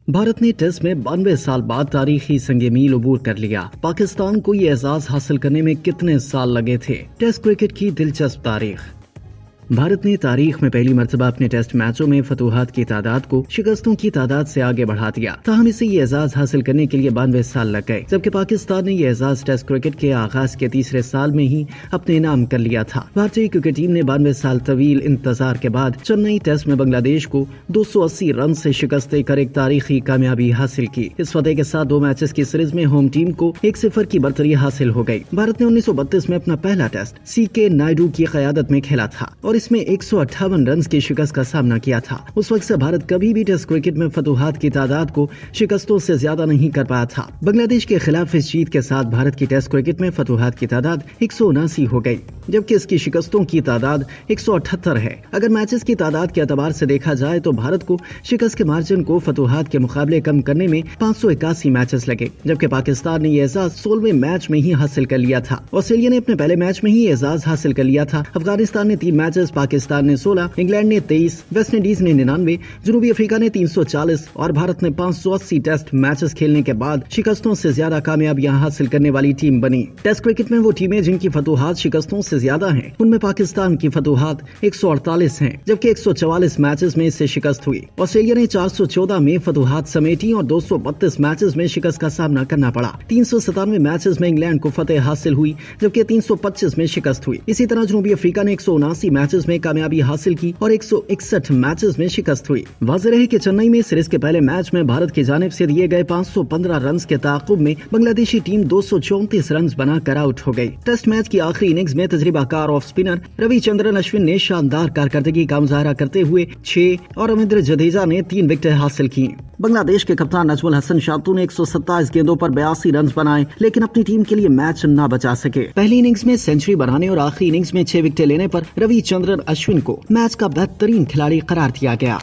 بھارت نے ٹیسٹ میں 92 سال بعد تاریخی سنگ میل عبور کر لیا۔ پاکستان کو یہ اعزاز حاصل کرنے میں کتنے سال لگے تھے؟ ٹیسٹ کرکٹ کی دلچسپ تاریخ۔ بھارت نے تاریخ میں پہلی مرتبہ اپنے ٹیسٹ میچوں میں فتوحات کی تعداد کو شکستوں کی تعداد سے آگے بڑھا دیا، تاہم اسے یہ اعزاز حاصل کرنے کے لیے 92 سال لگ گئے، جبکہ پاکستان نے یہ اعزاز ٹیسٹ کرکٹ کے آغاز کے تیسرے سال میں ہی اپنے نام کر لیا تھا۔ بھارتی کرکٹ ٹیم نے 92 سال طویل انتظار کے بعد چنئی ٹیسٹ میں بنگلہ دیش کو 280 رن سے شکست دے کر ایک تاریخی کامیابی حاصل کی۔ اس فتح کے ساتھ 2 میچز کی سیریز میں ہوم ٹیم کو 1-0 کی برتری حاصل ہو گئی۔ بھارت نے 1932 میں اپنا پہلا ٹیسٹ سی کے نائیڈو کی قیادت میں کھیلا تھا اور اس میں 158 رنز کی شکست کا سامنا کیا تھا۔ اس وقت سے بھارت کبھی بھی ٹیسٹ کرکٹ میں فتوحات کی تعداد کو شکستوں سے زیادہ نہیں کر پایا تھا۔ بنگلہ دیش کے خلاف اس جیت کے ساتھ بھارت کی ٹیسٹ کرکٹ میں فتوحات کی تعداد 179 ہو گئی، جبکہ اس کی شکستوں کی تعداد 178 ہے۔ اگر میچز کی تعداد کے اعتبار سے دیکھا جائے تو بھارت کو شکست کے مارجن کو فتوحات کے مقابلے کم کرنے میں 581 میچز لگے، جبکہ پاکستان نے یہ اعزاز 16ویں میچ میں ہی حاصل کر لیا تھا۔ آسٹریلیا نے اپنے پہلے میچ میں ہی اعزاز حاصل کر لیا تھا۔ افغانستان نے 3 میچز، پاکستان نے 16، انگلینڈ نے 23، ویسٹ انڈیز نے 99، جنوبی افریقہ نے 340 اور بھارت نے 580 ٹیسٹ میچز کھیلنے کے بعد شکستوں سے زیادہ کامیابیاں حاصل کرنے والی ٹیم بنی۔ ٹیسٹ کرکٹ میں وہ ٹیمیں جن کی فتوحات شکستوں سے زیادہ ہیں، ان میں پاکستان کی فتوحات 148 ہیں، جبکہ 144 میچز میں اس سے شکست ہوئی۔ آسٹریلیا نے 414 میں فتوحات سمیٹی اور 232 میچز میں شکست کا سامنا کرنا پڑا۔ 397 میچز میں انگلینڈ کو فتح حاصل ہوئی، جبکہ 325 میں شکست ہوئی۔ اسی طرح جنوبی افریقہ نے 179 میچز میں کامیابی حاصل کی اور 161 میچز میں شکست ہوئی۔ واضح رہے کہ چنئی میں سیریز کے پہلے میچ میں بھارت کی جانب سے دیے گئے 515 رنز کے تعاقب میں بنگلہ دیشی ٹیم 234 رنز بنا کر آؤٹ ہو گئی۔ ٹیسٹ میچ کی آخری اننگز میں تجربہ کار آف اسپنر روی چندرن اشون نے شاندار کارکردگی کا مظاہرہ کرتے ہوئے 6 اور رامندر جڈیجا نے 3 وکٹیں حاصل کی۔ بنگلہ دیش کے کپتان نجم الحسن شاتو نے 127 گیندوں پر 82 رنز بنائے، لیکن اپنی ٹیم کے لیے میچ نہ بچا سکے۔ پہلی اننگز میں سینچری بنانے اور آخری اننگز میں 6 وکٹیں لینے پر روی چندرن اشون کو میچ کا بہترین کھلاڑی قرار دیا گیا۔